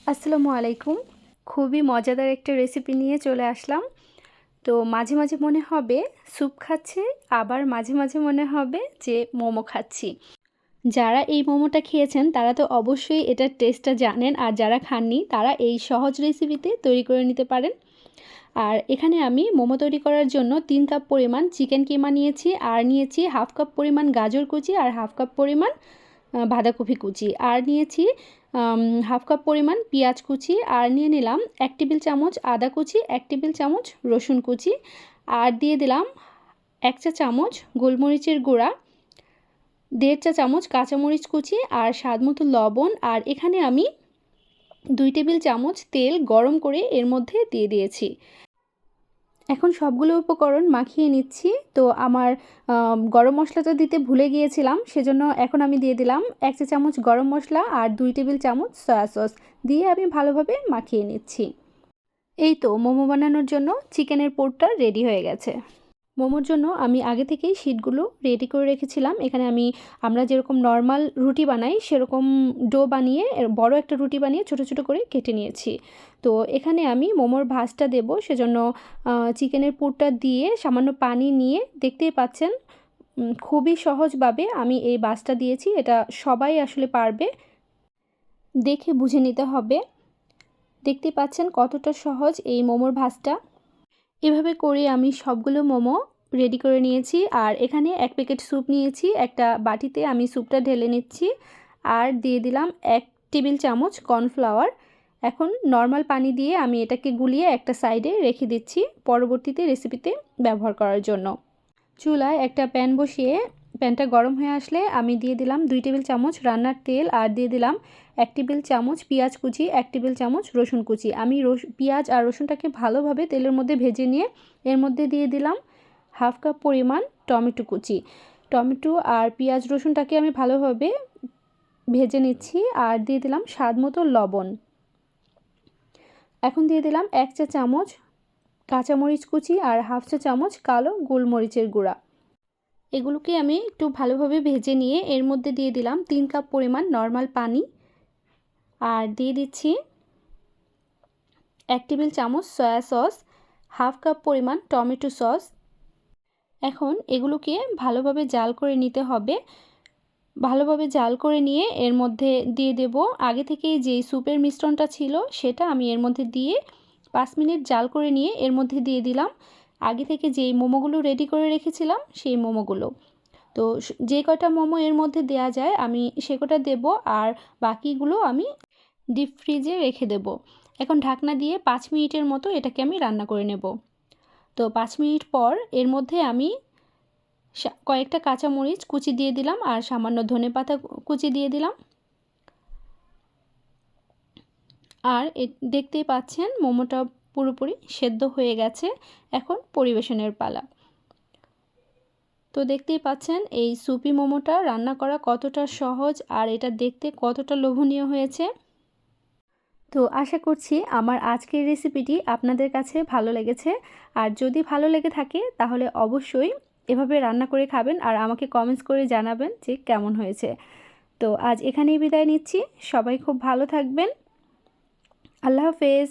আসসালামু আলাইকুম। খুবই মজাদার একটা রেসিপি নিয়ে চলে আসলাম। তো মাঝে, মাঝে মনে হবে স্যুপ খাচ্ছি, আবার মাঝে, মাঝে মনে হবে যে মোমো খাচ্ছি। যারা এই মোমোটা খেয়েছেন তারা তো অবশ্যই এটার টেস্টটা জানেন, আর যারা খাননি তারা এই সহজ রেসিপিতে তৈরি করে নিতে পারেন। আর এখানে আমি মোমো তৈরি করার জন্য 3 কাপ পরিমাণ চিকেন কিমা নিয়েছি, আর নিয়েছি হাফ কাপ পরিমাণ গাজর কুচি, আর হাফ কাপ পরিমাণ বাঁধাকপি কুচি, আর নিয়েছি হাফ কাপ পরিমাণ পেঁয়াজ কুচি, আর নিয়ে নিলাম 1 টেবিল চামচ আদা কুচি, 1 টেবিল চামচ রসুন কুচি, আর দিয়ে দিলাম 1 চা চামচ গোলমরিচের গুঁড়া, 1.5 চা চামচ কাঁচামরিচ কুচি, আর স্বাদমতো লবণ। আর এখানে আমি 2 টেবিল চামচ তেল গরম করে এর মধ্যে দিয়ে দিয়েছি। এখন সবগুলো উপকরণ মাখিয়ে নিচ্ছি। তো আমার গরম মশলাটা দিতে ভুলে গিয়েছিলাম, সেজন্য এখন আমি দিয়ে দিলাম 1 চা চামচ গরম মশলা আর 2 টেবিল চামচ সয়া সস দিয়ে আমি ভালোভাবে মাখিয়ে নিচ্ছি। এই তো মোমো বানানোর জন্য চিকেনের পুরটা রেডি হয়ে গেছে। মোমোর জন্য আমি আগে থেকেই শিটগুলো রেডি করে রেখেছিলাম। এখানে আমরা যেরকম নর্মাল রুটি বানাই সেরকম ডো বানিয়ে বড় একটা রুটি বানিয়ে ছোট ছোট করে কেটে নিয়েছি। তো এখানে আমি মোমোর ভাজটা দেব, সেজন্য চিকেনের পুরটা দিয়ে সামান্য পানি নিয়ে, দেখতেই পাচ্ছেন খুবই সহজভাবে আমি এই ভাজটা দিয়েছি। এটা সবাই আসলে পারবে, দেখে বুঝে নিতে হবে। দেখতেই পাচ্ছেন কতটা সহজ এই মোমোর ভাজটা। এভাবে করে আমি সবগুলো মোমো রেডি করে নিয়েছি। আর এখানে 1 প্যাকেট স্যুপ নিয়েছি, একটা বাটিতে আমি স্যুপটা ঢেলে নিচ্ছি, আর দিয়ে দিলাম 1 টেবিল চামচ কর্নফ্লাওয়ার। এখন নর্মাল পানি দিয়ে আমি এটাকে গুলিয়ে একটা সাইডে রেখে দিচ্ছি পরবর্তীতে রেসিপিতে ব্যবহার করার জন্য। চুলায় একটা প্যান বসিয়ে প্যানটা গরম হয়ে আসলে আমি দিয়ে দিলাম 2 টেবিল চামচ রান্নার তেল, আর দিয়ে দিলাম 1 টেবিল চামচ পেঁয়াজ কুচি, 1 টেবিল চামচ রসুন কুচি। আমি পেঁয়াজ আর রসুনটাকে ভালোভাবে তেলের মধ্যে ভেজে নিয়ে এর মধ্যে দিয়ে দিলাম হাফ কাপ পরিমাণ টমেটো কুচি। টমেটো আর পেঁয়াজ রসুনটাকে আমি ভালোভাবে ভেজে নিচ্ছি, আর দিয়ে দিলাম স্বাদ মতো লবণ। এখন দিয়ে দিলাম 1 চা চামচ কাঁচামরিচ কুচি আর হাফ চা চামচ কালো গোলমরিচের গুঁড়া। এগুলোকে আমি একটু ভালোভাবে ভেজে নিয়ে এর মধ্যে দিয়ে দিলাম 3 কাপ পরিমাণ নর্মাল পানি, আর দিয়ে দিচ্ছি 1 টেবিল চামচ সয়া সস, হাফ কাপ পরিমাণ টমেটো সস। এখন এগুলোকে ভালোভাবে জাল করে নিতে হবে। ভালোভাবে জাল করে নিয়ে এর মধ্যে দিয়ে দেব আগে থেকেই যেই স্যুপের মিশ্রণটা ছিল সেটা আমি এর মধ্যে দিয়ে 5 মিনিট জাল করে নিয়ে এর মধ্যে দিয়ে দিলাম আগে থেকে যেই মোমোগুলো রেডি করে রেখেছিলাম সেই মোমোগুলো। তো যে কটা মোমো এর মধ্যে দেয়া যায় আমি সে কটা দেবো, আর বাকিগুলো আমি ডিপ ফ্রিজে রেখে দেব। এখন ঢাকনা দিয়ে 5 মিনিটের মতো এটাকে আমি রান্না করে নেব। তো 5 মিনিট পর এর মধ্যে আমি কয়েকটা কাঁচামরিচ কুচি দিয়ে দিলাম, আর সামান্য ধনেপাতা কুচি দিয়ে দিলাম। আর দেখতেই পাচ্ছেন মোমোটা পুরোপুরি সেদ্ধ হয়ে গেছে। এখন পরিবেশনের পালা। তো দেখতেই পাচ্ছেন এই সুপি মোমোটা রান্না করা কতটা সহজ, আর এটা দেখতে কতটা লোভনীয় হয়েছে। তো আশা করছি আমার আজকের রেসিপিটি আপনাদের কাছে ভালো লেগেছে। আর যদি ভালো লেগে থাকে তাহলে অবশ্যই এভাবে রান্না করে খাবেন, আর আমাকে কমেন্টস করে জানাবেন যে কেমন হয়েছে। তো আজ এখানেই বিদায় নিচ্ছি। সবাই খুব ভালো থাকবেন। আল্লাহ হাফেজ।